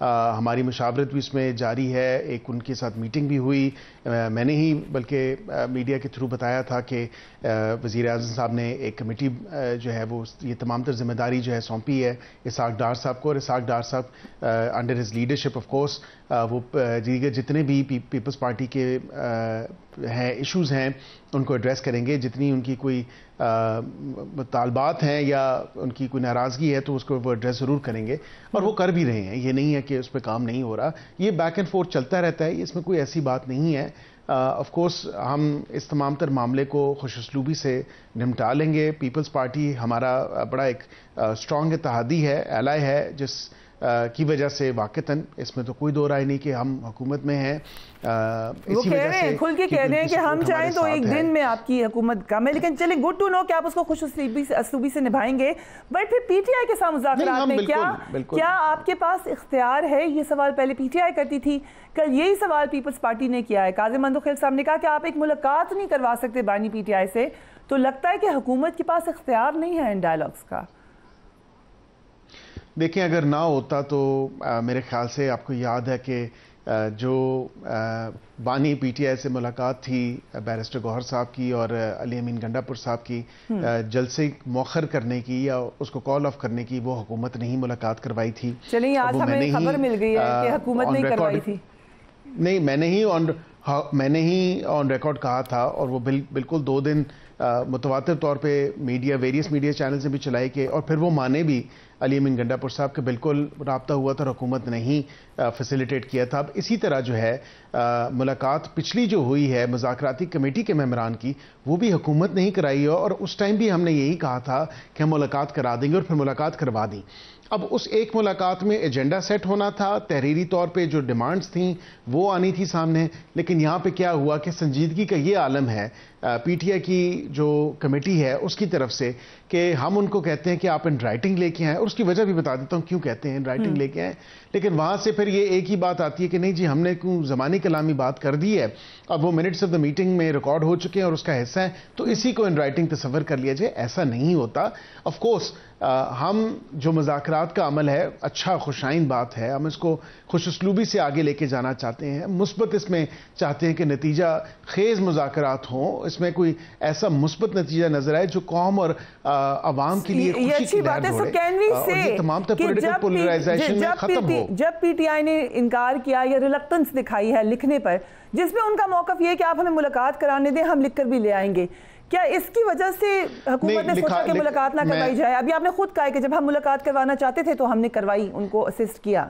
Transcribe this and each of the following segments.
ہماری مشاورت بھی اس میں جاری ہے. ایک ان کے ساتھ میٹنگ بھی ہوئی. میں نے ہی بلکہ میڈیا کے تھرو بتایا تھا کہ وزیر اعظم صاحب نے ایک کمیٹی جو ہے وہ یہ تمام تر ذمہ داری جو ہے سونپی ہے اسحاق ڈار صاحب کو, اور اسحاق ڈار صاحب under his leadership of course وہ دیگر جتنے بھی پیپلز پارٹی کے ہیں ایشوز ہیں ان کو ایڈریس کریں گے. جتنی ان کی کوئی مطالبات ہیں یا ان کی کوئی ناراضگی ہے تو اس کو وہ ایڈریس ضرور کریں گے, اور وہ کر بھی رہے ہیں. یہ نہیں ہے کہ اس پہ کام نہیں ہو رہا, یہ بیک اینڈ فورتھ چلتا رہتا ہے, اس میں کوئی ایسی بات نہیں ہے. آف کورس ہم اس تمام تر معاملے کو خوش اسلوبی سے نمٹا لیں گے. پیپلز پارٹی ہمارا بڑا ایک اسٹرانگ اتحادی ہے, ایلائی ہے, جس کی وجہ سے واقعتاً اس میں تو کوئی دو رائے نہیں کہ ہم حکومت میں ہیں. وہ کہہ رہے ہیں, کھل کے کہہ رہے ہیں کہ ہم چاہیں تو ایک دن میں آپ کی حکومت کم ہے, لیکن چلیں گڈ ٹو نو کہ آپ اس کو خوش اسلوبی سے نبھائیں گے. بٹ پھر پی ٹی آئی کے ساتھ مذاکرات میں کیا آپ کے پاس اختیار ہے؟ یہ سوال پہلے پی ٹی آئی کرتی تھی, کل یہی سوال پیپلز پارٹی نے کیا ہے. قاضی مندوخیل صاحب نے کہا کہ آپ ایک ملاقات نہیں کروا سکتے بانی پی ٹی آئی سے, تو لگتا ہے کہ حکومت کے پاس اختیار نہیں ہے ان ڈائیلاگز کا. دیکھیں اگر نہ ہوتا تو میرے خیال سے آپ کو یاد ہے کہ جو بانی پی ٹی آئی سے ملاقات تھی بیرسٹر گوہر صاحب کی اور علی امین گنڈا پور صاحب کی, جلسے مؤخر کرنے کی یا اس کو کال آف کرنے کی, وہ حکومت نے ہی ملاقات کروائی تھی. چلیے آج ہمیں خبر مل گئی ہے کہ حکومت نے کروائی تھی. نہیں, میں نے ہی آن ریکارڈ کہا تھا, اور وہ بالکل 2 دن متواتر طور پہ ویریس میڈیا چینلز نے بھی چلائی کہ, اور پھر وہ مانے بھی علی امین گنڈا پور صاحب کے بالکل رابطہ ہوا تھا, حکومت نے ہی فیسیلیٹیٹ کیا تھا. اب اسی طرح جو ہے ملاقات پچھلی جو ہوئی ہے مذاکراتی کمیٹی کے ممبران کی, وہ بھی حکومت نے ہی کرائی ہے, اور اس ٹائم بھی ہم نے یہی کہا تھا کہ ہم ملاقات کرا دیں گے, اور پھر ملاقات کروا دی. اب اس ایک ملاقات میں ایجنڈا سیٹ ہونا تھا, تحریری طور پہ جو ڈیمانڈز تھیں وہ آنی تھی سامنے, لیکن یہاں پہ کیا ہوا کہ سنجیدگی کا یہ عالم ہے پی ٹی آئی کی جو کمیٹی ہے اس کی طرف سے کہ ہم ان کو کہتے ہیں کہ آپ ان رائٹنگ لے کے آئیں, اور اس کی وجہ بھی بتا دیتا ہوں کیوں کہتے ہیں ان رائٹنگ لے کے آئیں, لیکن وہاں سے پھر یہ ایک ہی بات آتی ہے کہ نہیں جی ہم نے کیوں زمانی کلامی بات کر دی ہے, اب وہ منٹس آف دا میٹنگ میں ریکارڈ ہو چکے ہیں اور اس کا حصہ ہے, تو اسی کو ان رائٹنگ تصور کر لیا جائے. ایسا نہیں ہوتا. آف کورس ہم جو مذاکرات کا عمل ہے اچھا خوشائن بات ہے, ہم اس کو خوش اسلوبی سے آگے لے کے جانا چاہتے ہیں, مثبت اس میں چاہتے ہیں کہ نتیجہ خیز مذاکرات ہوں, اس میں کوئی ایسا مثبت نتیجہ نظر آئے جو قوم اور عوام کے لیے خوشی کی لہر ڈھوڑے, اور یہ تمام تر پولیٹیکل پولرائزیشن میں ختم ہو. جب پی ٹی آئی نے انکار کیا یا ریلکٹنس دکھائی ہے لکھنے پر, جس میں ان کا موقف یہ کہ آپ ہمیں ملاقات کرانے دیں, ہم لکھ کر بھی لے آئیں گے, کیا اس کی وجہ سے حکومت نے سوچا کہ ملاقات نہ کروائی جائے؟ ابھی آپ نے خود کہا کہ جب ہم ملاقات کروانا چاہتے تھے تو ہم نے کروائی, ان کو اسسٹ کیا.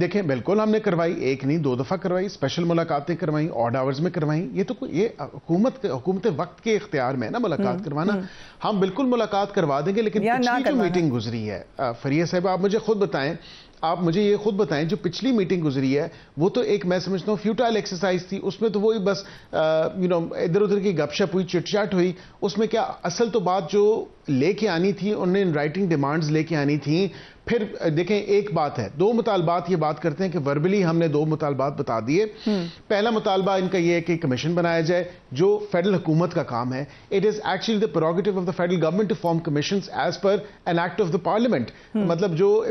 دیکھیں بالکل ہم نے کروائی, ایک نہیں 2 دفعہ کروائی, اسپیشل ملاقاتیں کروائی, آڈ آورز میں کروائی. یہ تو یہ حکومت وقت کے اختیار میں ہے نا ملاقات کروانا. ہم بالکل ملاقات کروا دیں گے, لیکن پچھلی جو میٹنگ گزری ہے فریہ صاحب آپ مجھے خود بتائیں, آپ مجھے یہ خود بتائیں جو پچھلی میٹنگ گزری ہے وہ تو ایک میں سمجھتا ہوں فیوٹائل ایکسرسائز تھی. اس میں تو وہی بس ادھر ادھر کی گپ شپ ہوئی, چٹ چاٹ ہوئی. اس میں کیا اصل تو بات جو لے کے آنی تھی انہوں نے رائٹنگ ڈیمانڈز لے کے آنی تھیں. پھر دیکھیں ایک بات ہے, 2 مطالبات یہ بات کرتے ہیں کہ وربلی ہم نے 2 مطالبات بتا دیے. پہلا مطالبہ ان کا یہ ہے کہ کمیشن بنایا جائے جو فیڈرل حکومت کا کام ہے. It is actually the prerogative of the federal government to form commissions as per an act of the parliament. مطلب جو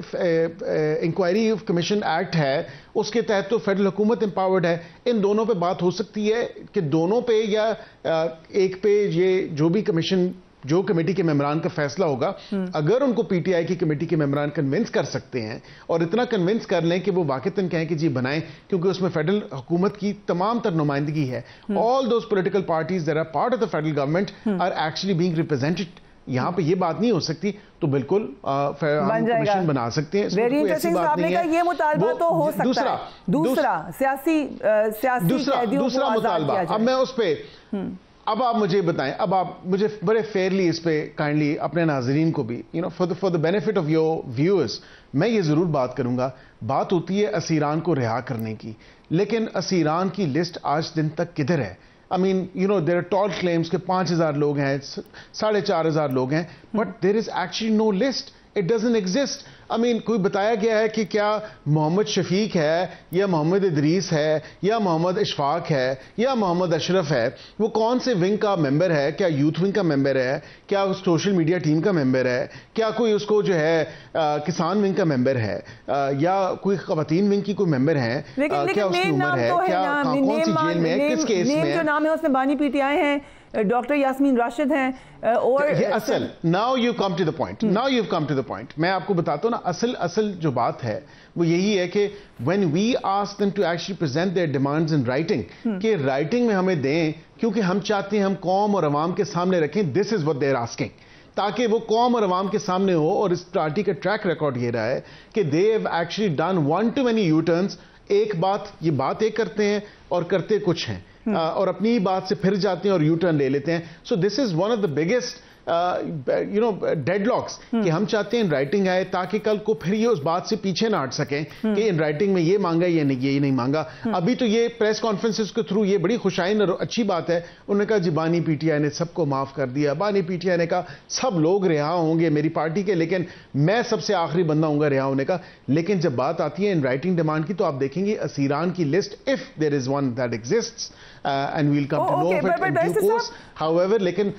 انکوائری آف کمیشن ایکٹ ہے اس کے تحت تو فیڈرل حکومت امپاورڈ ہے. ان دونوں پہ بات ہو سکتی ہے کہ دونوں پہ یا ایک پہ, یہ جو بھی کمیشن جو کمیٹی کے ممبران کا فیصلہ ہوگا, اگر ان کو پی ٹی آئی کی کمیٹی کے ممبران کنونس کر سکتے ہیں اور اتنا کنونس کر لیں کہ وہ واقعتاً کہیں کہ جی بنائیں, کیونکہ اس میں فیڈرل حکومت کی تمام تر نمائندگی ہے. All those political parties that are part of the federal government are actually being represented. یہاں پہ یہ بات نہیں ہو سکتی تو بالکل ہم کمیشن بنا سکتے ہیں, اس میں کوئی ایسی بات نہیں ہے. یہ مطالبہ تو ہو سکتا ہے. دوسرا سیاسی دوسرا مطالبہ, اب میں اس پہ اب آپ مجھے بتائیں, اب آپ مجھے بڑے فیئرلی اس پہ کائنڈلی اپنے ناظرین کو بھی for the benefit of your viewers میں یہ ضرور بات کروں گا. بات ہوتی ہے اسیران کو رہا کرنے کی, لیکن اسیران کی لسٹ آج دن تک کدھر ہے؟ I mean, there are tall claims کہ 5,000 لوگ ہیں, 4,500 لوگ ہیں, but there is actually no list. It doesn't exist. I mean, کوئی بتایا گیا ہے کہ کیا محمد شفیق ہے یا محمد ادریس ہے یا محمد اشفاق ہے یا محمد اشرف ہے, وہ کون سے ونگ کا ممبر ہے؟ کیا یوتھ ونگ کا ممبر ہے؟ کیا اس سوشل میڈیا ٹیم کا ممبر ہے؟ کیا کوئی اس کو جو ہے کسان ونگ کا ممبر ہے یا کوئی خواتین ونگ کی کوئی ممبر ہے؟ کیا اس کی عمر ہے؟ کیا کون سی جیل میں ہے؟ کس کیس میں ہے؟ جو نام ہے اس میں بانی پی ٹی آئی ہیں, ڈاکٹر یاسمین راشد ہیں, اور اصل now you come to the point, now you come to the point. میں آپ کو بتاتا ہوں نا, اصل جو بات ہے وہ یہی ہے کہ when we ask them to actually present their demands in writing, کہ رائٹنگ میں ہمیں دیں, کیونکہ ہم چاہتے ہیں ہم قوم اور عوام کے سامنے رکھیں this is what they're asking, تاکہ وہ قوم اور عوام کے سامنے ہو. اور اس پارٹی کا ٹریک ریکارڈ یہ رہا ہے کہ they have actually done one too many U-turns. ایک یہ بات ایک کرتے ہیں اور کرتے کچھ ہیں, اور اپنی بات سے پھر جاتے ہیں اور یو ٹرن لے لیتے ہیں. So this is one of the biggest deadlocks کہ ہم چاہتے ہیں ان رائٹنگ آئے تاکہ کل کو پھر یہ اس بات سے پیچھے نہ ہٹ سکیں کہ ان رائٹنگ میں یہ مانگا یا یہ نہیں مانگا. ابھی تو یہ پریس کانفرنسز کے تھرو یہ بڑی خوشائن اور اچھی بات ہے, انہوں نے کہا جی بانی پی ٹی آئی نے سب کو معاف کر دیا, بانی پی ٹی آئی نے کہا سب لوگ رہا ہوں گے میری پارٹی کے, لیکن میں سب سے آخری بندہ ہوں گا رہا ہونے کا. لیکن جب بات آتی ہے ان رائٹنگ ڈیمانڈ کی تو آپ دیکھیں گے اسیران کی list, if there is one that exists and we'll come to know of it in due course, however ایور. لیکن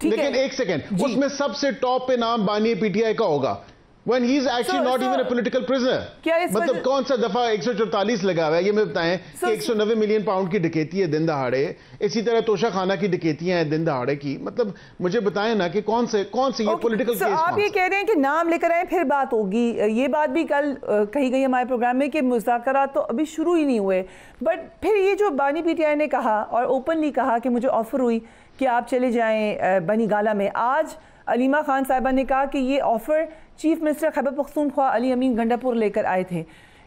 ایک سیکنڈ, اس میں سب سے ٹاپ پہ نام بانی پی ٹی آئی کا ہوگا when he is actually not even a political prisoner. مطلب کون سا دفعہ 144 لگا ہوا ہے, یہ میں بتائیں کہ 190 ملین پاؤنڈ کی ڈکیتی ہے دن دہاڑے, اسی طرح توشہ خانہ کی ڈکیتیاں ہیں دن دہاڑے کی. مطلب مجھے بتائیں نا کہ کون سے یہ پولیٹیکل کیس. آپ یہ کہہ رہے ہیں کہ نام لے کر آئیں پھر بات ہوگی. یہ بات بھی کل کہی گئی ہمارے پروگرام میں کہ مذاکرات تو ابھی شروع ہی نہیں ہوئے, بٹ پھر یہ جو بانی پی ٹی آئی نے کہا اور اوپنلی کہا کہ مجھے آفر ہوئی کہ آپ چلے جائیں بنی گالہ میں. آج علیمہ خان صاحبہ نے کہا کہ یہ offer chief minister Khyber Pakhtunkhwa علی امین گنڈاپور لے کر آئے تھے.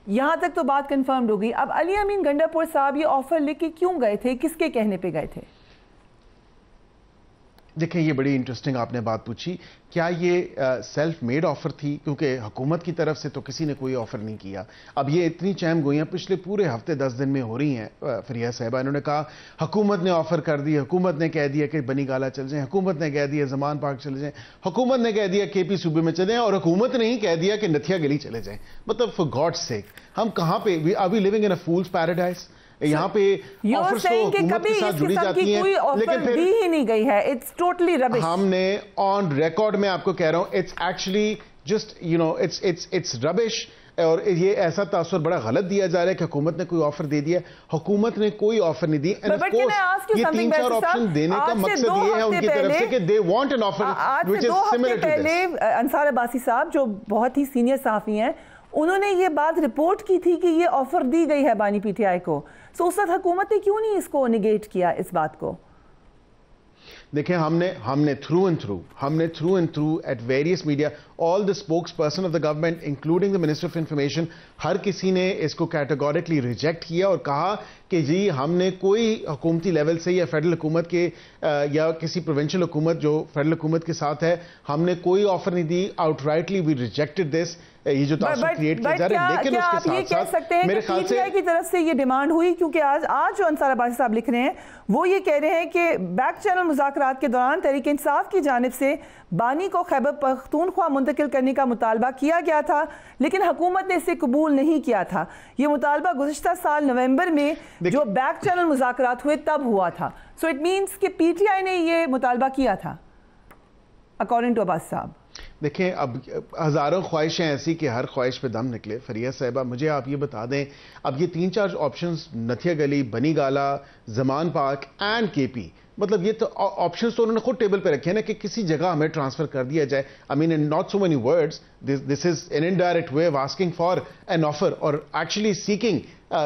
یہاں تک تو بات کنفرمڈ ہو گئی. اب علی امین گنڈاپور صاحب یہ آفر لے کے کیوں گئے تھے, کس کے کہنے پہ گئے تھے؟ دیکھیں یہ بڑی انٹرسٹنگ آپ نے بات پوچھی. کیا یہ سیلف میڈ آفر تھی؟ کیونکہ حکومت کی طرف سے تو کسی نے کوئی آفر نہیں کیا. اب یہ اتنی چہم گوئیاں پچھلے پورے ہفتے 10 دن میں ہو رہی ہیں. فریہ صاحبہ انہوں نے کہا حکومت نے آفر کر دی, حکومت نے کہہ دیا کہ بنی گالہ چل جائیں, حکومت نے کہہ دیا زمان پارک چلے جائیں, حکومت نے کہہ دیا کے پی صوبے میں چلے جائیں, اور حکومت نے ہی کہہ دیا کہ نتھیا گلی چلے جائیں. مطلب فار گاڈ سیک ہم کہاں پہ are we living in a fools paradise? یہاں پہ آفرز تو حکومت کے ساتھ جڑی جاتی ہیں, لیکن پھر دی ہی نہیں گئی ہے. اٹس ٹوٹلی ربش. ہم نے آن ریکارڈ میں آپ کو کہہ رہا ہوں اٹس ایکچولی جسٹ اٹس ربش. اور یہ ایسا تاثر بڑا غلط دیا جا رہا ہے کہ حکومت نے کوئی آفر دے دیا. حکومت نے کوئی آفر نہیں دی. یہ 3-4 آپشن دینے کا مقصد یہ ہے ان کی طرف سے کہ they want an offer which is similar to this. پہلے انصار عباسی صاحب جو بہت ہی سینئر صحافی ہیں, انہوں نے یہ بات رپورٹ کی تھی کہ یہ آفر دی گئی ہے بانی پی ٹی آئی کو. سو اس وقت حکومت نے کیوں نہیں اس کو نیگیٹ کیا اس بات کو؟ دیکھیں ہم نے through and through at various media, all the spokesperson of the government including the minister of information, ہر کسی نے اس کو کیٹیگورکلی ریجیکٹ کیا اور کہا کہ جی ہم نے کوئی حکومتی لیول سے یا فیڈرل حکومت کے یا کسی پروونشل حکومت جو فیڈرل حکومت کے ساتھ ہے, ہم نے کوئی آفر نہیں دی. آؤٹ رائٹلی وی ریجیکٹڈ دس. یہ جو تاثر کریٹ کیا جا رہا ہے, لیکن اس کے ساتھ ساتھ میرے خیال سے کی طرف سے یہ ڈیمانڈ ہوئی, کیونکہ آج جو انصار عباسی صاحب لکھ رہے ہیں وہ یہ کہہ رہے ہیں کہ بیک چینل مذاکرات کے دوران تحریک انصاف کی جانب سے بانی کو خیبر پختونخوا منتقل کرنے کا مطالبہ کیا گیا تھا, لیکن حکومت نے اسے قبول نہیں کیا تھا. یہ مطالبہ گزشتہ سال نومبر میں جو بیک چینل مذاکرات ہوئے تب ہوا تھا. سو اٹ مینس کہ پی ٹی آئی نے یہ مطالبہ کیا تھا اکارڈنگ ٹو عباس صاحب. دیکھیں اب ہزاروں خواہشیں ایسی کہ ہر خواہش پہ دم نکلے. فریہ صاحبہ مجھے آپ یہ بتا دیں, اب یہ 3-4 آپشنز نتھیا گلی, بنی گالہ, زمان پارک اینڈ کے پی, مطلب یہ تو آپشنز تو انہوں نے خود ٹیبل پہ رکھے ہیں نا کہ کسی جگہ ہمیں ٹرانسفر کر دیا جائے. I mean in not so many words this is an indirect way of asking for an offer or actually seeking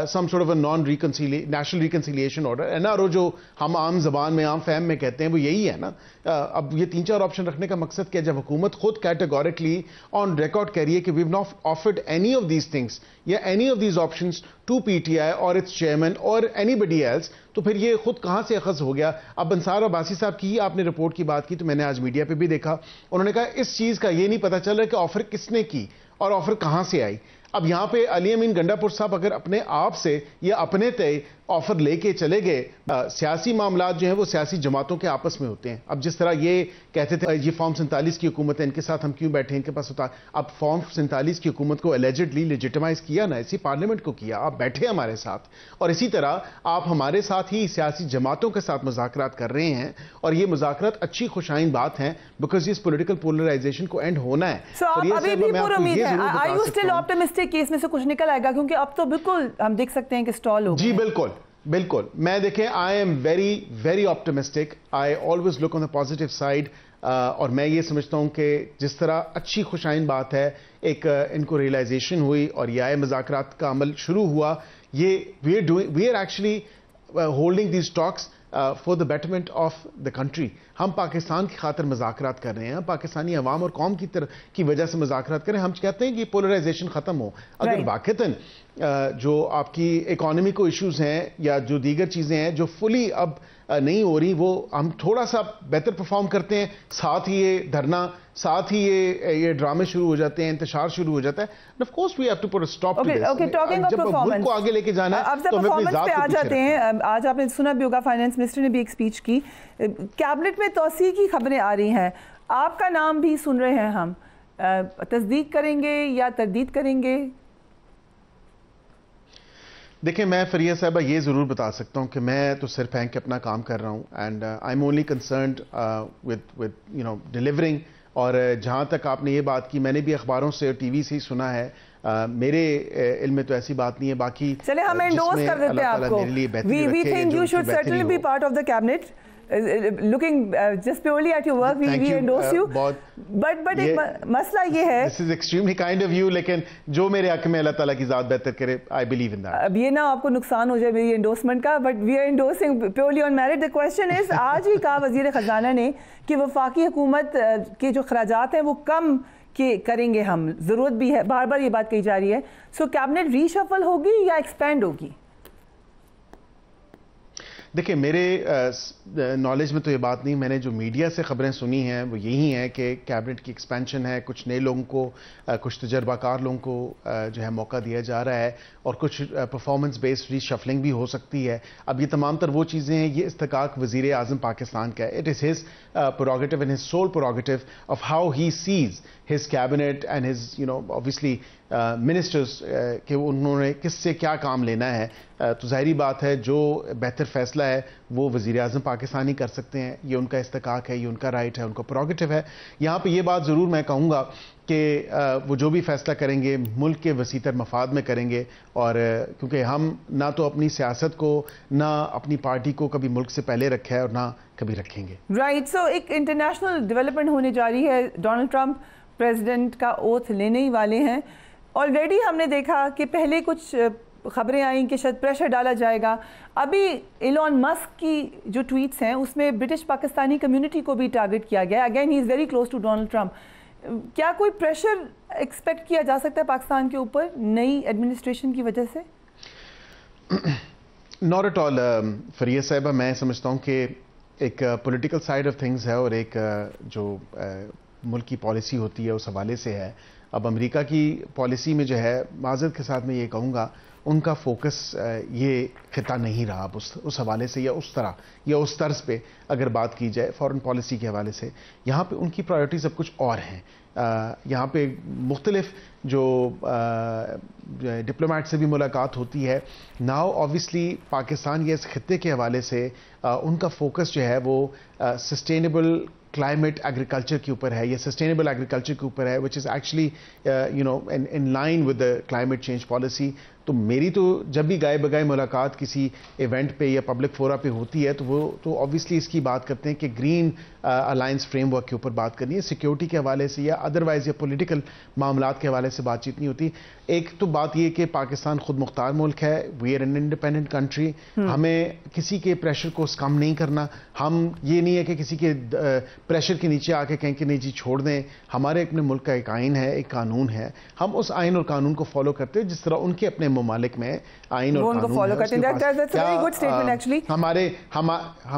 some sort of a national reconciliation order. NRO جو ہم عام زبان میں عام فہم میں کہتے ہیں وہ یہی ہے نا. اب یہ 3-4 آپشن رکھنے کا مقصد کیا؟ جب حکومت خود کیٹیگورکلی آن ریکارڈ کہہ رہی ہے کہ we've not offered any of these things یا any of these options to PTI or its chairman or anybody else, تو پھر یہ خود کہاں سے اخذ ہو گیا؟ اب انصار عباسی صاحب کی آپ نے رپورٹ کی بات کی تو میں نے آج میڈیا پہ بھی دیکھا, انہوں نے کہا اس چیز کا یہ نہیں پتا چل رہا کہ آفر کس نے کی اور آفر کہاں سے آئی. اب یہاں پہ علی امین گنڈاپور صاحب اگر اپنے آپ سے یا اپنے تے آفر لے کے چلے گئے. سیاسی معاملات جو ہیں وہ سیاسی جماعتوں کے آپس میں ہوتے ہیں. اب جس طرح یہ کہتے تھے یہ فارم 47 کی حکومت ہے, ان کے ساتھ ہم کیوں بیٹھے, ان کے پاس ہوتا. اب فارم 47 کی حکومت کو الیجڈلی لیجیٹمائز کیا نا, اسی پارلیمنٹ کو کیا, آپ بیٹھے ہمارے ساتھ, اور اسی طرح آپ ہمارے ساتھ ہی سیاسی جماعتوں کے ساتھ مذاکرات کر رہے ہیں, اور یہ مذاکرات اچھی خوشائن بات ہیں بیکاز اس پولیٹیکل پولرائزیشن کو اینڈ ہونا ہے. ابھی بھی پر امید ہے, آر یو اسٹل آپٹمسٹک کہ اس میں سے کچھ نکل آئے گا, کیونکہ اب تو بالکل ہم دیکھ سکتے ہیں کہ سٹال ہو گئے. جی بالکل بالکل, میں دیکھیں I am very very optimistic, I always look on the positive side, اور میں یہ سمجھتا ہوں کہ جس طرح اچھی خوشائن بات ہے, ایک ان کو ریئلائزیشن ہوئی اور یہ آئے مذاکرات کا عمل شروع ہوا. یہ we are actually holding these talks for the betterment of the country. ہم پاکستان کی خاطر مذاکرات کر رہے ہیں, پاکستانی عوام اور قوم کی وجہ سے مذاکرات کریں. ہم کہتے ہیں کہ پولرائزیشن ختم ہو. اگر واقعتاً جو آپ کی اکانومی کو ایشوز ہیں یا جو دیگر چیزیں ہیں جو فلی اب نہیں ہو رہی, وہ ہم تھوڑا سا بہتر پرفارم کرتے ہیں, ساتھ ہی یہ دھرنا, ساتھ ہی یہ ڈرامے شروع ہو جاتے ہیں, انتشار شروع ہو جاتا ہے. Of course we have to put a stop to this. جب ملک کو آگے لے کے جانا ہے تو ہمیں اپنی ذات آ جاتے ہیں. آج آپ نے سنا بھی ہوگا فائنانس منسٹر نے بھی ایک اسپیچ کی, کیبنٹ میں توسیع کی خبریں آ رہی ہیں, آپ کا نام بھی سن رہے ہیں ہم, تصدیق کریں گے یا تردید کریں گے؟ دیکھیں میں فریہ صاحبہ یہ ضرور بتا سکتا ہوں کہ میں تو صرف پھینک کے اپنا کام کر رہا ہوں, and I am only concerned with you know delivering. اور جہاں تک آپ نے یہ بات کی, میں نے بھی اخباروں سے اور ٹی وی سے ہی سنا ہے, میرے علم میں تو ایسی بات نہیں ہے. باقی چلے ہم انڈورس کر دیتے ہیں آپ کو. We think you should certainly be part of the cabinet. Looking just purely at your work, we endorse you. But ایک مسئلہ یہ ہے, this is extremely kind of you, لیکن جو میرے حق میں اللہ تعالیٰ کی ذات بہتر کرے, I believe in that. اب یہ نہ آپ کو نقصان ہو جائے میری انڈورسمنٹ کا, but we are endorsing purely on merit. The question is, آج ہی کہا وزیر خزانہ نے کہ وفاقی حکومت کے جو خراجات ہیں وہ کم کریں گے ہم, ضرورت بھی ہے, بار بار یہ بات کہی جا رہی ہے. سو کیبنٹ ری شفل ہوگی یا ایکسپینڈ ہوگی؟ دیکھیں میرے نالج میں تو یہ بات نہیں, میں نے جو میڈیا سے خبریں سنی ہیں وہ یہی ہیں کہ کیبنٹ کی ایکسپینشن ہے, کچھ نئے لوگوں کو, کچھ تجربہ کار لوگوں کو جو ہے موقع دیا جا رہا ہے, اور کچھ پرفارمنس بیسڈ ری شفلنگ بھی ہو سکتی ہے. اب یہ تمام تر وہ چیزیں ہیں, یہ استحقاق وزیر اعظم پاکستان کا ہے. It is his prerogative and his sole prerogative of how he sees his cabinet and his you know obviously ministers, کہ انہوں نے کس سے کیا کام لینا ہے. تو ظاہری بات ہے جو بہتر فیصلہ ہے وہ وزیر اعظم پاکستانی کر سکتے ہیں, یہ ان کا استحقاق ہے, یہ ان کا رائٹ ہے, ان کا پروگیٹو ہے. یہاں پہ یہ بات ضرور میں کہوں گا کہ وہ جو بھی فیصلہ کریں گے ملک کے وسیع تر مفاد میں کریں گے, اور کیونکہ ہم نہ تو اپنی سیاست کو نہ اپنی پارٹی کو کبھی ملک سے پہلے رکھا ہے اور نہ کبھی رکھیں گے. رائٹ. سو ایک انٹرنیشنل ڈیولپمنٹ ہونے جا رہی ہے, ڈونلڈ ٹرمپ پریزیڈنٹ کا اوتھ لینے ہی والے ہیں. آلریڈی ہم نے دیکھا کہ پہلے کچھ خبریں آئیں کہ شاید پریشر ڈالا جائے گا. ابھی ایلون مسک کی جو ٹویٹس ہیں اس میں برٹش پاکستانی کمیونٹی کو بھی ٹارگٹ کیا گیا. Again he is very close to Donald Trump. کیا کوئی پریشر ایکسپیکٹ کیا جا سکتا ہے پاکستان کے اوپر نئی ایڈمنسٹریشن کی وجہ سے؟ ناٹ ایٹ آل فریہ صاحبہ, میں سمجھتا ہوں کہ ایک پولیٹیکل سائڈ آف تھنگز ہے اور ایک جو ملک کی پالیسی ہوتی ہے اس حوالے سے ہے. اب امریکہ کی پالیسی میں جو ہے, معذرت کے ساتھ میں یہ کہوں گا, ان کا فوکس یہ خطہ نہیں رہا اب اس حوالے سے یا اس طرح یا اس طرز پہ اگر بات کی جائے فارن پالیسی کے حوالے سے. یہاں پہ ان کی پرائیورٹیز اب کچھ اور ہیں. یہاں پہ مختلف جو ڈپلومیٹ سے بھی ملاقات ہوتی ہے. ناؤ آبویسلی پاکستان یہ اس خطے کے حوالے سے ان کا فوکس جو ہے وہ سسٹینیبل کلائمیٹ ایگریکلچر کے اوپر ہے, یا سسٹینیبل ایگریکلچر کے اوپر ہے, which is actually you know in line with the climate change policy. تو میری تو جب بھی گائے بگائے ملاقات کسی ایونٹ پہ یا پبلک فورا پہ ہوتی ہے تو وہ تو آبویسلی اس کی بات کرتے ہیں کہ گرین الائنس فریم ورک کے اوپر بات کرنی ہے. سیکیورٹی کے حوالے سے یا ادروائز یا پولیٹیکل معاملات کے حوالے سے بات چیت نہیں ہوتی. ایک تو بات یہ کہ پاکستان خود مختار ملک ہے, we are an independent country, ہمیں کسی کے پریشر کو کم نہیں کرنا. ہم یہ نہیں ہے کہ کسی کے پریشر کے نیچے آ کے کہیں کہ نہیں جی چھوڑ دیں. ہمارے اپنے ملک کا ایک آئین ہے, ایک قانون ہے, ہم اس آئین اور قانون کو فالو کرتے ہیں جس طرح ان کے اپنے ممالک میں آئین اور قانون ہے.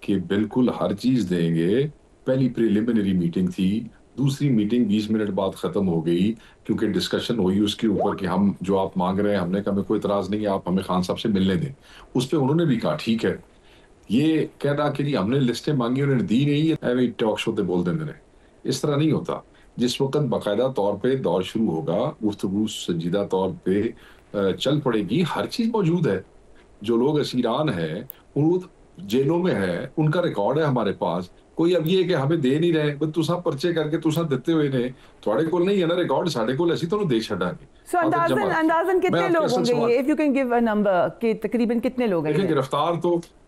کہ بالکل ہر چیز دیں گے. پہلی پریلیمنری میٹنگ تھی, دوسری میٹنگ 20 منٹ بعد ختم ہو گئی کیونکہ ڈسکشن ہوئی اس کے اوپر کہ ہم جو آپ مانگ رہے ہیں, ہم نے کہا ہمیں کوئی اعتراض نہیں ہے, آپ ہمیں خان صاحب سے ملنے دیں. اس پہ انہوں نے بھی کہا ٹھیک ہے. یہ کہہ رہا کہ جی ہم نے لسٹیں مانگی انہوں نے دی نہیں, ایویں ٹاک شو تے بول دیندے. اس طرح نہیں ہوتا. جس وقت باقاعدہ طور پہ دور شروع ہوگا, گفتگو سنجیدہ طور پہ چل پڑے گی, ہر چیز موجود ہے. جو لوگ اسیران ہیں وہ جیلوں میں ہے, ان کا ریکارڈ ہے ہمارے پاس. کوئی اب یہ کہ ہمیں دے نہیں رہے, بس تساں پرچے کر کے تساں دیتے ہوئے نے, تھوڑے کول نہیں ہے نا ریکارڈ, ساڈے کول ایسی تو دے چھڈا گے. سو اندازاً کتنے لوگ ہوں گے یہ, if you can give a number, کہ تقریباً کتنے لوگ ہیں؟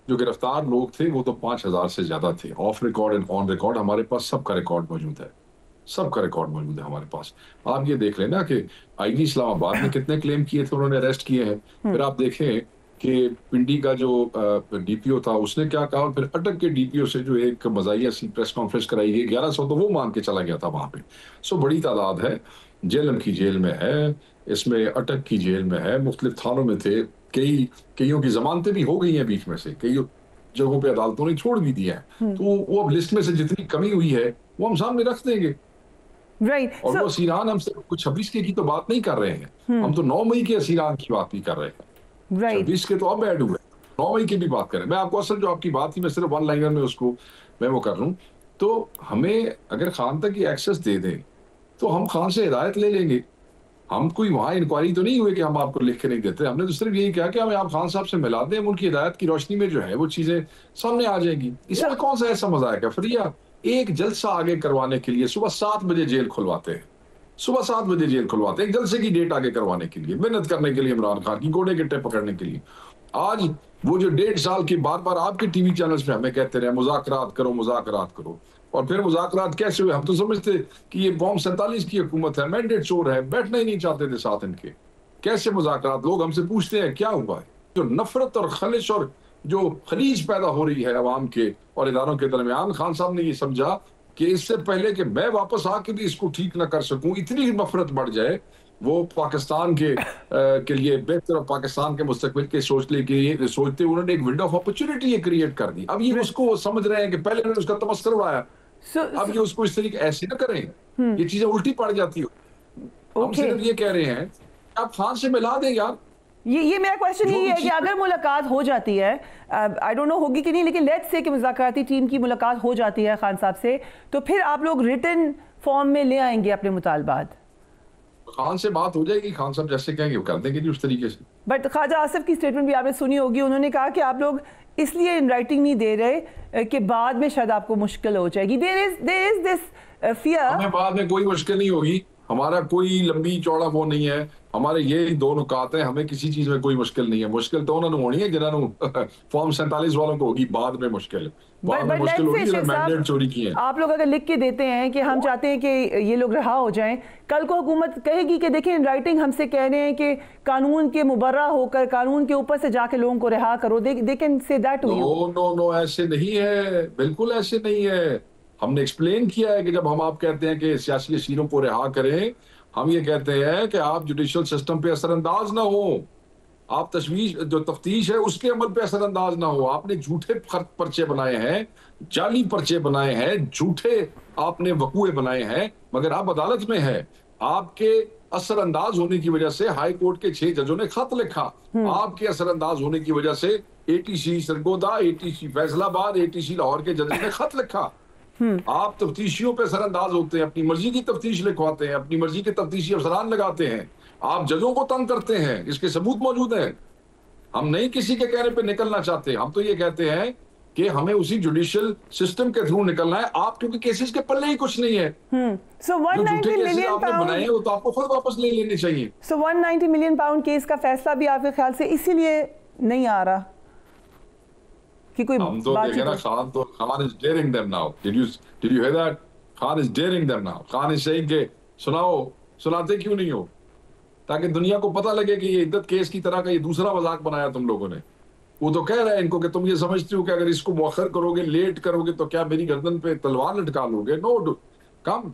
جو گرفتار لوگ تھے وہ تو 5000 سے زیادہ تھے. Of record and on record ہمارے پاس سب کا ریکارڈ موجود ہے, سب کا ریکارڈ موجود ہے ہمارے پاس. آپ یہ دیکھ لیں نا کہ آئی جی اسلام آباد میں کتنے کلیم کیے تھے, انہوں نے اریسٹ کیے ہیں. پھر آپ دیکھیں کہ پنڈی کا جو ڈی پی او تھا اس نے کیا کہا, اور پھر اٹک کے ڈی پی او سے جو ایک مزاحیہ سی پریس کانفرنس کرائی گئی 1100 تو وہ مان کے چلا گیا تھا وہاں پہ. سو بڑی تعداد ہے. جیلم کی جیل میں ہے, اس میں اٹک کی جیل میں ہے, مختلف تھانوں میں تھے. کئیوں کی ضمانتیں بھی ہو گئی ہیں بیچ میں سے, کئی جگہوں پہ عدالتوں نے چھوڑ بھی دیا ہے. تو وہ اب لسٹ میں سے جتنی کمی ہوئی ہے وہ ہم سامنے رکھ دیں گے. اور وہ اسیران ہم سے کچھ 26 کے کی تو بات نہیں کر رہے ہیں, ہم تو 9 مئی کے اسیران کی بات بھی کر رہے ہیں. 26 کے تو اب ایڈ ہوئے, 9 مئی کی بھی بات کریں. میں آپ کو اصل جو آپ کی بات تھی میں صرف ون لائنر میں اس کو میں وہ کر لوں. تو ہمیں اگر خان تک کی ایکسس دے دیں تو ہم خان سے ہدایت لے لیں گے. ہم کوئی وہاں انکوائری تو نہیں ہوئے کہ ہم آپ کو لکھ کے نہیں دیتے, ہم نے تو صرف یہی کہا کہ ہمیں آپ خان صاحب سے ملا دیں, ان کی ہدایت کی روشنی میں جو ہے وہ چیزیں سامنے آ جائیں گی. اس میں کون سا ایسا مذاق ہے فریہ, ایک جلسہ آگے کروانے کے لیے صبح 7 بجے جیل کھلواتے ہیں, صبح 7 بجے جیل کھلواتے ہیں ایک جلسے کی ڈیٹ آگے کروانے کے لیے, محنت کرنے کے لیے, عمران خان کی گھوڑے گٹے پکڑنے کے لیے. آج وہ جو 1.5 سال کی بار بار آپ کے ٹی وی چینلز پہ ہمیں کہتے رہے مذاکرات کرو مذاکرات کرو, اور پھر مذاکرات کیسے ہوئے؟ ہم تو سمجھتے کہ یہ قوم 47 کی حکومت ہے, مینڈیٹ چور ہے, بیٹھنا ہی نہیں چاہتے تھے ساتھ ان کے. کیسے مذاکرات؟ لوگ ہم سے پوچھتے ہیں کیا ہوا ہے. جو نفرت اور خلش اور جو خلیج پیدا ہو رہی ہے عوام کے اور اداروں کے درمیان, خان صاحب نے یہ سمجھا کہ اس سے پہلے کہ میں واپس آ کے بھی اس کو ٹھیک نہ کر سکوں, اتنی نفرت بڑھ جائے, وہ پاکستان کے لیے بہتر اور پاکستان کے مستقبل کے سوچتے انہوں نے ایک ونڈو آف اپرچونٹی یہ کریٹ کر دی. اب یہ اس کو سمجھ رہے ہیں کہ پہلے انہوں نے اس کا تمسخر اڑایا, اب یہ اس کو اس طریقے ایسے نہ کریں, یہ چیزیں الٹی پڑ جاتی ہو. ہم صرف یہ کہہ رہے ہیں آپ خان سے ملا دیں یار. یہ میرا کویشچن یہی ہے کہ اگر ملاقات ہو جاتی ہے, آئی ڈونٹ نو ہوگی کہ نہیں, لیکن لیٹس سے کہ مذاکراتی ٹیم کی ملاقات ہو جاتی ہے خان صاحب سے, تو پھر آپ لوگ ریٹن فارم میں لے آئیں گے اپنے مطالبات؟ خان سے بات ہو جائے گی, خان صاحب جیسے کہیں گے وہ کر دیں گے جی اس طریقے سے. بٹ خواجہ آصف کی سٹیٹمنٹ بھی آپ نے سنی ہوگی, انہوں نے کہا کہ آپ لوگ اس لیے ان رائٹنگ نہیں دے رہے کہ بعد میں شاید آپ کو مشکل ہو جائے گی. there is this fear. ہمیں بعد میں کوئی مشکل نہیں ہوگی, ہمارا کوئی لمبی چوڑا وہ نہیں ہے, ہمارے یہ 2 نکات ہیں, ہمیں کسی چیز میں کوئی مشکل نہیں ہے. مشکل تو انہوں نے ہونی ہے جنہوں نے فارم 47 والوں کو ہوگی, بعد میں مشکل چوری کی ہے. آپ لوگ اگر لکھ کے دیتے ہیں کہ ہم چاہتے ہیں کہ یہ لوگ رہا ہو جائیں, کل کو حکومت کہے گی کہ دیکھیں ان رائٹنگ ہم سے کہہ رہے ہیں کہ قانون کے مبرہ ہو کر قانون کے اوپر سے جا کے لوگوں کو رہا کرو, they can say that to you. نو ایسے نہیں ہے, بالکل ایسے نہیں ہے. ہم نے ایکسپلین کیا ہے کہ جب ہم آپ کہتے ہیں کہ سیاسی اسیروں کو رہا کریں, ہم یہ کہتے ہیں کہ آپ جوڈیشل سسٹم پہ اثر انداز نہ ہو, آپ جو تفتیش ہے اس کے عمل پہ اثر انداز نہ ہو. آپ نے جھوٹے پرچے بنائے ہیں, جعلی پرچے بنائے ہیں, جھوٹے آپ نے وقوعے بنائے ہیں, مگر آپ عدالت میں ہے. آپ کے اثر انداز ہونے کی وجہ سے ہائی کورٹ کے 6 ججوں نے خط لکھا, آپ کے اثر انداز ہونے کی وجہ سے ATC سرگودا, ATC فیصل آباد, ATC لاہور کے ججوں نے خط لکھا. آپ تفتیشیوں پہ اثر انداز ہوتے ہیں, اپنی مرضی کی تفتیش لکھواتے ہیں, اپنی مرضی کے تفتیشی افسران لگاتے ہیں, آپ ججوں کو تنگ کرتے ہیں, اس کے ثبوت موجود ہیں. ہم نہیں کسی کے کہنے پہ نکلنا چاہتے, ہم تو یہ کہتے ہیں کہ ہمیں اسی جوڈیشل سسٹم کے تھرو نکلنا ہے. آپ کیونکہ کیسز کے پلے ہی کچھ نہیں ہے, جو جھوٹے کیسز آپ نے بنائے ہیں وہ تو آپ کو خود واپس لے لینے چاہیے. سو 190 ملین پاؤنڈ کیس کا فیصلہ بھی آپ کے خیال سے اسی لیے نہیں آ رہا کہ کوئی ہم تو دیکھیں نا, Khan is daring them now. Did you hear that? Khan is daring them now. Khan is saying کہ سناتے کیوں نہیں ہو, تاکہ دنیا کو پتہ لگے کہ یہ عدت کیس کی طرح کا یہ دوسرا مذاق بنایا تم لوگوں نے. وہ تو کہہ رہا ہے ان کو کہ تم یہ سمجھتے ہو کہ اگر اس کو مؤخر کرو گے, لیٹ کرو گے, تو کیا میری گردن پہ تلوار لٹکا لو گے. نو, کم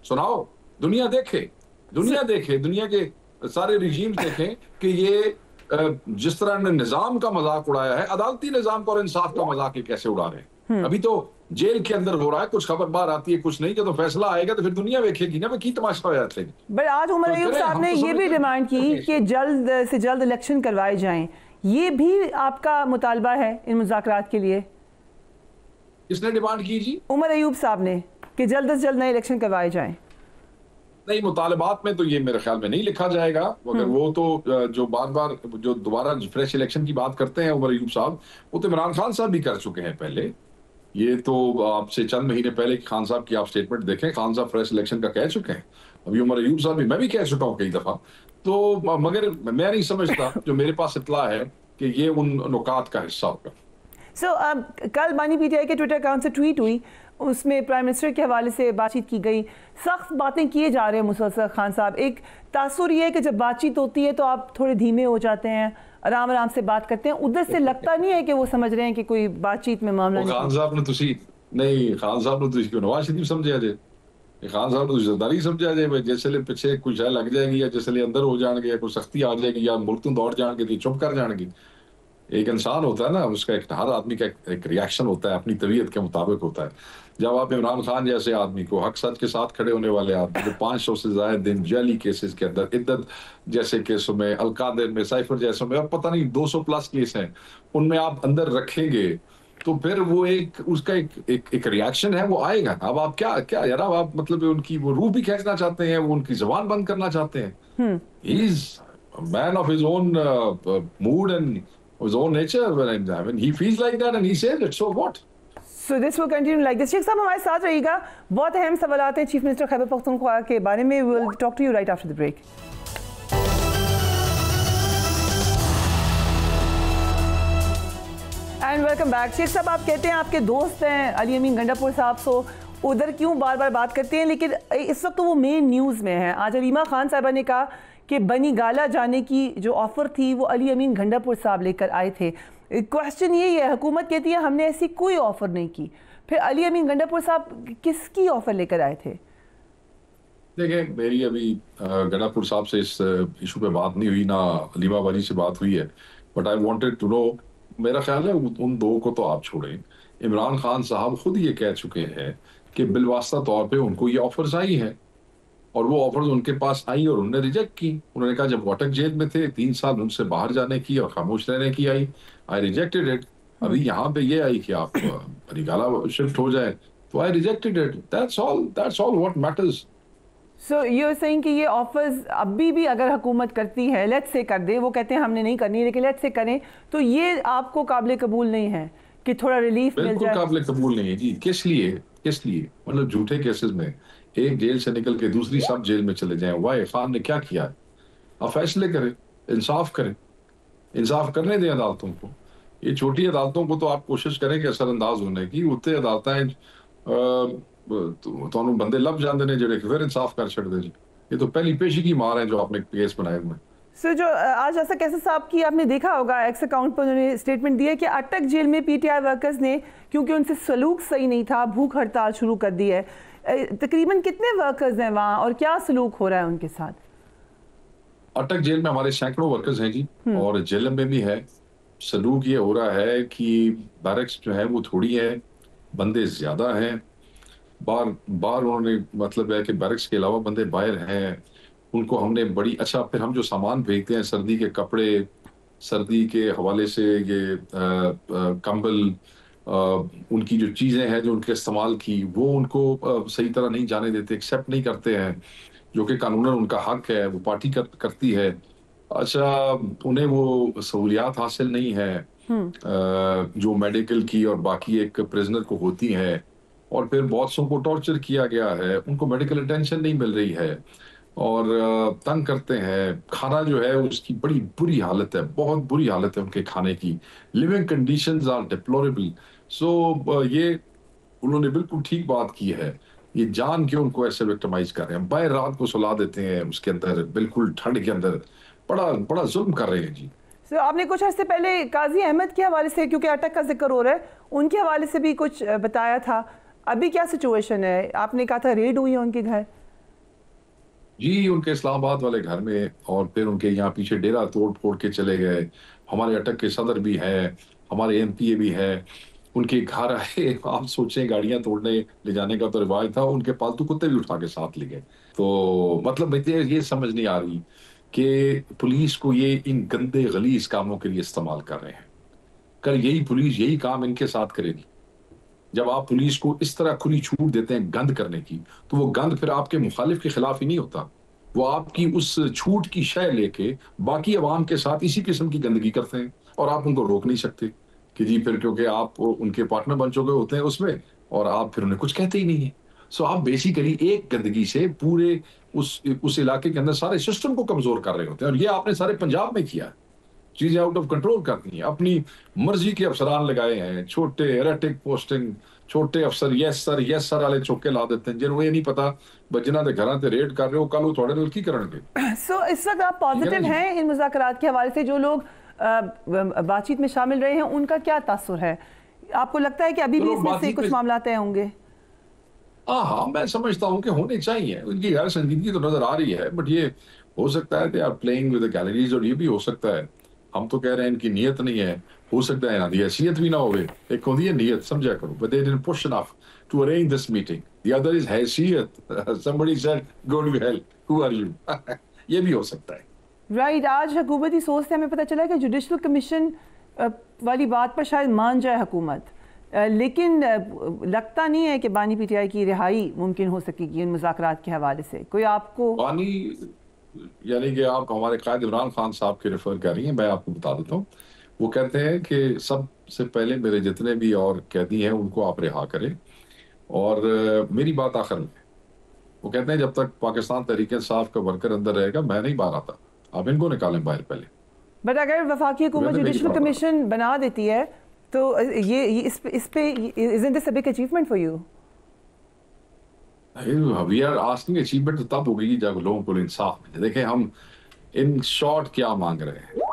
سناؤ, دنیا دیکھے, دنیا کے سارے ریجیمز دیکھیں کہ یہ جس طرح نے نظام کا مذاق اڑایا ہے، عدالتی نظام کا اور انصاف کا مذاق یہ کیسے اڑا رہے ہیں؟ ابھی تو جیل کے اندر ہو رہا ہے، کچھ خبر باہر آتی ہے، کچھ نہیں، جب فیصلہ آئے گا تو پھر دنیا دیکھے گی نا وہ کی تماشا ہو جاتے ہیں۔ بٹ آج عمر ایوب صاحب نے یہ بھی ڈیمانڈ کی کہ جلد سے جلد الیکشن کروائے جائیں، یہ بھی آپ کا مطالبہ ہے ان مذاکرات کے لیے؟ کس نے ڈیمانڈ کی جی؟ عمر ایوب صاحب نے، کہ جلد سے جلد نئے الیکشن کروائے جائیں۔ نہیں، مطالبات میں تو یہ میرے خیال میں نہیں لکھا جائے گا، مگر وہ تو جو بار بار جو دوبارہ فریش الیکشن کی بات کرتے ہیں عمر ایوب صاحب، وہ تو عمران خان صاحب بھی کر چکے ہیں پہلے۔ یہ تو آپ سے چند مہینے پہلے خان صاحب کی آپ سٹیٹمنٹ دیکھیں، خان صاحب فریش الیکشن کا کہہ چکے ہیں، ابھی عمر ایوب صاحب بھی، میں بھی کہہ چکا ہوں کئی دفعہ، تو مگر میں نہیں سمجھتا، جو میرے پاس اطلاع ہے کہ یہ ان نکات کا حصہ ہوگا۔ کل بانی پی ٹی آئی کے ٹویٹر اکاؤنٹ سے ٹویٹ ہوئی، اس میں پرائم منسٹر کے حوالے سے بات چیت کی گئی، سخت باتیں کیے جا رہے ہیں مسلسل خان صاحب۔ ایک تاثر یہ ہے کہ جب بات چیت ہوتی ہے تو آپ تھوڑے دھیمے ہو جاتے ہیں، آرام آرام سے بات کرتے ہیں، ادھر سے لگتا نہیں ہے کہ وہ سمجھ رہے ہیں کہ کوئی بات چیت میں معاملہ نہیں۔ خان صاحب نے تو نواز شریف سمجھا جائے، خان صاحب نے زرداری سمجھا جائے، جیسے لے پیچھے کچھ لگ جائے گی یا جیسے لے اندر ہو جان گے یا کوئی سختی آ جائے گی یا ملک تو دوڑ جان گے چپ کر جان گے۔ ایک انسان ہوتا ہے نا، اس کا ہر آدمی کا ایک ریاکشن ہوتا ہے، اپنی طبیعت کے مطابق ہوتا ہے۔ جب آپ عمران خان جیسے آدمی کو، حق سچ کے ساتھ کھڑے ہونے والے آدمی کو 500 سے زائد دن جعلی کیسز کے اندر، عدت جیسے کیسوں میں، القادر میں، سائفر جیسوں میں، اب پتہ نہیں 200 پلس کیس ہیں، ان میں آپ اندر رکھیں گے تو پھر وہ اس کا ایک ریاکشن ہے، وہ آئے گا۔ اب آپ کیا یار، آپ مطلب ان کی وہ روح بھی کھینچنا چاہتے ہیں، وہ ان کی زبان بند کرنا چاہتے ہیں۔ He is man of his own mood and his own nature, I mean, he feels like that and he says it, so what? So this will continue like this. شیخ صاحب ہمارے ساتھ رہیے گا، بہت اہم سوالات ہیں چیف منسٹر خیبر پختونخوا کے بارے میں۔ we will talk to you right after the break. And welcome back. شیخ صاحب آپ کہتے ہیں آپ کے دوست ہیں علی امین گنڈاپور صاحب، سو ادھر کیوں بار بار بات کرتے ہیں، لیکن اس وقت وہ مین نیوز میں ہیں۔ آج علیمہ خان صاحبہ نے کہا کہ بنی گالا جانے کی جو آفر تھی وہ علی امین گنڈاپور صاحب لے کر آئے تھے۔ کوشچن یہ ہے، حکومت کہتی ہے ہم نے ایسی کوئی آفر نہیں کی، پھر علی امین گنڈاپور صاحب کس کی آفر لے کر آئے تھے؟ دیکھیں، میری ابھی گنڈاپور صاحب سے اس ایشو پہ بات نہیں ہوئی، نہ علیمہ باجی سے بات ہوئی ہے، but I wanted to know, میرا خیال ہے ان دو کو تو آپ چھوڑیں، عمران خان صاحب خود یہ کہہ چکے ہیں کہ بالواسطہ طور پہ ان کو یہ آفرز آئی ہیں، اور وہ آفرز ان کے پاس آئی اور انہوں نے ریجیکٹ کی۔ انہوں نے کہا جب واٹک جیل میں تھے 3 سال ان سے باہر جانے کی اور خاموش رہنے کی آئی، آئی ریجیکٹڈ اٹ۔ ابھی یہاں پہ یہ آئی کہ آپ بنی گالا شفٹ ہو جائے تو I rejected it, that's all what matters. So you are seeing کہ یہ آفرز ابھی بھی اگر حکومت کرتی ہے، لیٹ سے کر دے، وہ کہتے ہیں ہم نے نہیں کرنی لیکن لیٹ سے کریں، تو یہ آپ کو قابل قبول نہیں ہے کہ تھوڑا ریلیف مل جائے؟ بالکل قابل قبول نہیں ہے جی۔ کس لیے مطلب جھوٹے کیسز میں ایک جیل سے نکل کے دوسری سب جیل میں چلے جائیں، وائی خان نے کیا کیا ہے؟ آپ فیصلے کریں، انصاف کریں، انصاف کرنے دیں عدالتوں کو۔ یہ چھوٹی عدالتوں کو تو آپ کوشش کریں کہ اثر انداز ہونے کی، اتنے عدالتیں تو بندے لب جاندے نے جڑے پھر انصاف کر چھڑ دے جی۔ یہ تو پہلی پیشی کی مار ہے جو آپ نے کیس بنائے ہوئے۔ سر جو آج ایسا کیسے صاحب کی آپ نے دیکھا ہوگا ایکس اکاؤنٹ پر انہوں نے اسٹیٹمنٹ دی ہے کہ اٹک جیل میں پی ٹی آئی ورکرز نے کیونکہ ان سے سلوک صحیح نہیں تھا بھوک ہڑتال شروع کر دی ہے۔ تقریباً کتنے ورکرز ہیں وہاں اور کیا سلوک ہو رہا ہے ان کے ساتھ؟ اٹک جیل میں ہمارے سینکڑوں ورکرز ہیں جی، اور جیلم میں بھی ہے۔ سلوک یہ ہو رہا ہے کہ بیرکس جو ہے وہ تھوڑی ہے، بندے زیادہ ہیں، بار انہوں نے مطلب ہے کہ بیرکس کے علاوہ بندے باہر ہیں، ان کو ہم نے بڑی اچھا، پھر ہم جو سامان بھیجتے ہیں سردی کے کپڑے، سردی کے حوالے سے یہ کمبل، ان کی جو چیزیں ہیں جو ان کے استعمال کی، وہ ان کو صحیح طرح نہیں جانے دیتے، ایکسیپٹ نہیں کرتے ہیں، جو کہ قانوناً ان کا حق ہے، وہ پارٹی کرتی ہے۔ اچھا، انہیں وہ سہولیات حاصل نہیں ہے جو میڈیکل کی اور باقی ایک پریزنر کو ہوتی ہیں، اور پھر بہت سو کو ٹارچر کیا گیا ہے، ان کو میڈیکل اٹینشن نہیں مل رہی ہے اور تنگ کرتے ہیں۔ کھانا جو ہے اس کی بڑی بری حالت ہے، بہت بری حالت ہے ان کے کھانے کی، لیونگ کنڈیشنز آر ڈیپلوریبل۔ سو یہ انہوں نے بالکل ٹھیک بات کی ہے، یہ جان کے ان کو ایسے وکٹمائز کر رہے ہیں، باہر رات کو سلا دیتے ہیں اس کے اندر، بالکل ٹھنڈ کے اندر بڑا ظلم کر رہے ہیں جی۔ سر آپ نے کچھ عرصے پہلے قاضی احمد کے حوالے سے، کیونکہ اٹک کا ذکر ہو رہا ہے، ان کے حوالے سے بھی کچھ بتایا تھا، ابھی کیا سچویشن ہے؟ آپ نے کہا تھا ریڈ ہوئی ہے ان کے گھر۔ جی ان کے اسلام آباد والے گھر میں، اور پھر ان کے یہاں پیچھے ڈیرا توڑ پھوڑ کے چلے گئے. ہمارے اٹک کے صدر بھی ہے، ہمارے ایم پی اے بھی ہے، ان کے گھر آئے. آپ سوچیں گاڑیاں توڑنے لے جانے کا تو رواج تھا، ان کے پالتو کتے بھی اٹھا کے ساتھ لے گئے. تو مطلب مجھے یہ سمجھ نہیں آ رہی کہ پولیس کو یہ ان گندے غلیظ کاموں کے لیے استعمال کر رہے ہیں. کل یہی پولیس یہی کام ان کے ساتھ کرے گی. جب آپ پولیس کو اس طرح کھلی چھوٹ دیتے ہیں گند کرنے کی، تو وہ گند پھر آپ کے مخالف کے خلاف ہی نہیں ہوتا، وہ آپ کی اس چھوٹ کی شے لے کے باقی عوام کے ساتھ اسی قسم کی گندگی کرتے ہیں، اور آپ ان کو روک نہیں سکتے کہ جی پھر کیونکہ آپ ان کے پارٹنر بن چکے ہوتے ہیں اس میں، اور آپ پھر انہیں کچھ کہتے ہی نہیں ہیں. سو آپ بیسیکلی ایک گندگی سے پورے اس علاقے کے اندر سارے سسٹم کو کمزور کر رہے ہوتے ہیں. اور یہ آپ نے سارے پنجاب میں کیا ہے، چیزیں آؤٹ آف کنٹرول کرتی ہیں، اپنی مرضی کے افسران لگائے ہیں، چھوٹے ایرٹک پوسٹنگ، چھوٹے افسر یس سر والے چوکے لا دیتے ہیں جنہوں یہ نہیں پتا بجنا دے گھراں تے ریڈ کر رہے ہو کل وہ تھوڑے نال کی کرن گے. سو اس وقت آپ پازیٹیو ہیں ان مذاکرات کے حوالے سے؟ جو لوگ بات چیت میں شامل رہے ہیں ان کا کیا تاثر ہے؟ آپ کو لگتا ہے کہ ابھی بھی اس میں سے کچھ معاملات طے ہوں گے؟ ہاں میں سمجھتا ہوں کہ ہونے چاہیے. ان کی غیر سنجیدگی تو نظر آ رہی ہے، بٹ یہ ہو سکتا ہے they are playing with the galleries, اور یہ بھی ہو سکتا ہے ہم تو کہہ رہے ہیں ان کی نیت نہیں ہے، ہو سکتا ہے نا دی حیثیت بھی نہ ہوئے. ایک ہوتی ہے نیت، سمجھا کرو، but they didn't push enough to arrange this meeting. The other is حیثیت. Somebody said go to hell, who are you? یہ بھی ہو سکتا ہے. رائٹ. آج حکومتی سوچ سے ہمیں پتہ چلا کہ جوڈیشل کمیشن والی بات پر شاید مان جائے حکومت، لیکن لگتا نہیں ہے کہ بانی پی ٹی آئی کی رہائی ممکن ہو سکے گی ان مذاکرات کے حوالے سے. کوئی آپ کو بانی یعنی کہ آپ ہمارے قائد عمران خان صاحب کے ریفر کر رہی ہیں، میں آپ کو بتا دیتا ہوں. وہ کہتے ہیں کہ سب سے پہلے میرے جتنے بھی اور قیدی ہیں ان کو آپ رہا کریں، اور میری بات آخر میں. وہ کہتے ہیں جب تک پاکستان تحریک انصاف کا ورکر اندر رہے گا میں نہیں باہر آتا، آپ ان کو نکالیں باہر پہلے. بٹ اگر وفاقی حکومت جوڈیشل کمیشن بنا دیتی ہے تو یہ اس پہ isn't this a big achievement for you? We are asking achievement تو تب ہوگی جب لوگوں کو انصاف ملے. دیکھیں ہم ان شارٹ کیا مانگ رہے ہیں،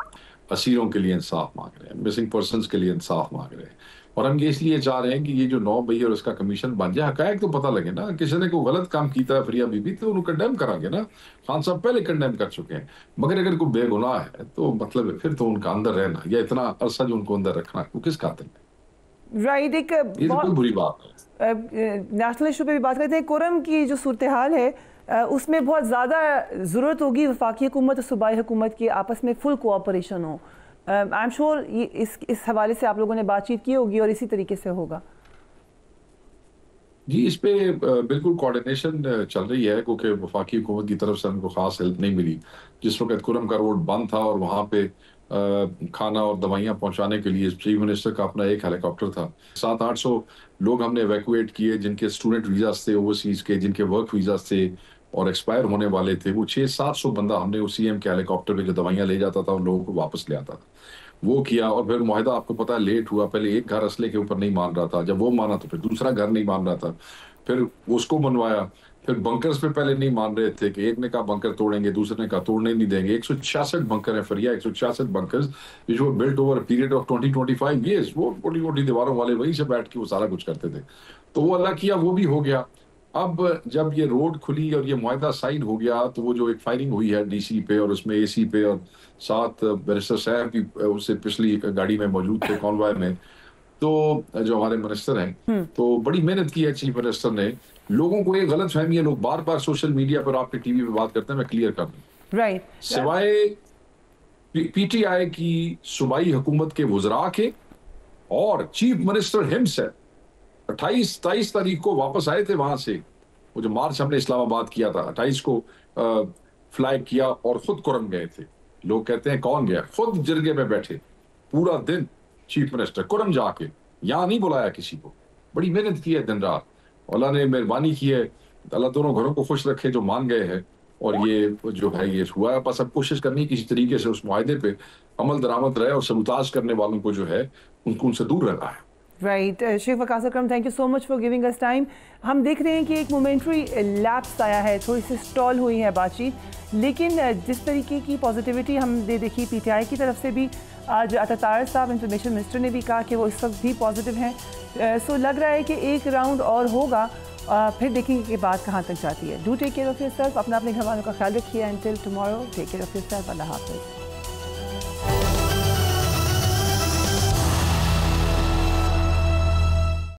اسیروں کے لیے انصاف مانگ رہے ہیں، مسنگ پرسنز کے لیے انصاف مانگ رہے ہیں، اور ہم یہ اس لیے چاہ رہے ہیں کہ یہ جو 9 مئی اور اس کا کمیشن بن جائے، حقائق تو پتہ لگے نا. کسی نے کوئی غلط کام کیتا ہے فریہ بی بی تو انہوں کنڈیم کریں گے نا. خان صاحب پہلے کنڈیم کر چکے ہیں، مگر اگر کوئی بے گناہ ہے تو مطلب پھر تو ان کا اندر رہنا یا اتنا عرصہ جو ان کو اندر رکھنا وہ کس قاتل ہے؟ رائٹ. ایک یہ کوئی بری بات ہے. نیشنل ایشو پہ بھی بات کرتے ہیں. کرم کی جو صورتحال ہے اس میں بہت زیادہ ضرورت ہوگی وفاقی حکومت اور صوبائی حکومت کی آپس میں فل کوآپریشن ہو. آئی ایم شیور اس حوالے سے آپ لوگوں نے بات چیت کی ہوگی اور اسی طریقے سے ہوگا. جی اس پہ بالکل کوارڈینیشن چل رہی ہے، کیونکہ وفاقی حکومت کی طرف سے ہم کو خاص ہیلپ نہیں ملی. جس وقت کرم کا روڈ بند تھا اور وہاں پہ کھانا اور دوائیاں پہنچانے کے لیے چیف منسٹر کا اپنا ایک ہیلی کاپٹر تھا. 700-800 لوگ ہم نے ایویکویٹ کیے جن کے اسٹوڈنٹ ویزاز تھے اوورسیز کے، جن کے ورک ویزاز تھے اور ایکسپائر ہونے والے تھے. وہ 600-700 بندہ ہم نے اس سی ایم کے ہیلی کاپٹر پہ جو دوائیاں لے جاتا تھا ان لوگوں کو واپس لے آتا تھا، وہ کیا. اور پھر معاہدہ آپ کو پتا ہے لیٹ ہوا. پہلے ایک گھر اسلحے کے اوپر نہیں مان رہا تھا، جب وہ مانا تو پھر دوسرا گھر نہیں مان رہا تھا، پھر اس کو بنوایا. پھر بنکرز پہ پہلے نہیں مان رہے تھے کہ ایک نے کہا بنکر توڑیں گے، دوسرے نے کہا توڑنے نہیں دیں گے. 166 بنکر ہیں فریہ، 166 bunkers which were built over a period of 20-25 years. وہ موٹی موٹی دیواروں والے وہیں سے بیٹھ کے وہ سارا کچھ کرتے تھے. تو وہ اللہ کیا وہ بھی ہو گیا. اب جب یہ روڈ کھلی اور یہ معاہدہ سائن ہو گیا تو وہ جو ایک فائرنگ ہوئی ہے ڈی سی پہ اور اس میں اے سی پہ، اور ساتھ بیرسٹر صاحب بھی اس سے پچھلی گاڑی میں موجود تھے کانوائے میں، تو جو ہمارے منسٹر ہیں تو بڑی محنت کی ہے چیف منسٹر نے. لوگوں کو ایک غلط فہمی ہے، لوگ بار بار سوشل میڈیا پر آپ کے ٹی وی پہ بات کرتے ہیں، میں کلیئر کر دوں. رائٹ. سوائے پی ٹی آئی کی صوبائی حکومت کے وزراء کے اور چیف منسٹر ہمسیلف 28-23 تاریخ کو واپس آئے تھے وہاں سے. وہ جو مارچ ہم نے اسلام آباد کیا تھا 28 کو فلائی کیا اور خود کرم گئے تھے. لوگ کہتے ہیں کون گیا؟ خود جرگے میں بیٹھے پورا دن چیف منسٹر کرم جا کے، یہاں نہیں بلایا کسی کو. بڑی محنت کی ہے دن رات، اللہ نے مہربانی کی ہے. اللہ دونوں گھروں کو خوش رکھے جو مان گئے ہیں، اور یہ جو ہے یہ ہوا ہے. بس اب کوشش کرنی کسی طریقے سے اس معاہدے پہ عمل درآمد رہے اور سبوتاژ کرنے والوں کو جو ہے ان سے دور رہنا ہے. Right. Sheikh Waqas Akram, thank you so much for giving us time. ہم دیکھ رہے ہیں کہ ایک مومنٹری لیپس آیا ہے، تھوڑی سی اسٹال ہوئی ہے بات چیت، لیکن جس طریقے کی پازیٹیوٹی ہم نے دیکھی پی ٹی آئی کی طرف سے بھی، آج عطا صاحب انفارمیشن منسٹر نے بھی کہا کہ وہ اس وقت بھی پازیٹیو ہیں. سو لگ رہا ہے کہ ایک راؤنڈ اور ہوگا پھر دیکھیں گے کہ بات کہاں تک جاتی ہے. Do take care of yourself. اپنا اپنے گھر والوں کا خیال رکھیے. Until tomorrow take care of yourself. اللہ حافظ.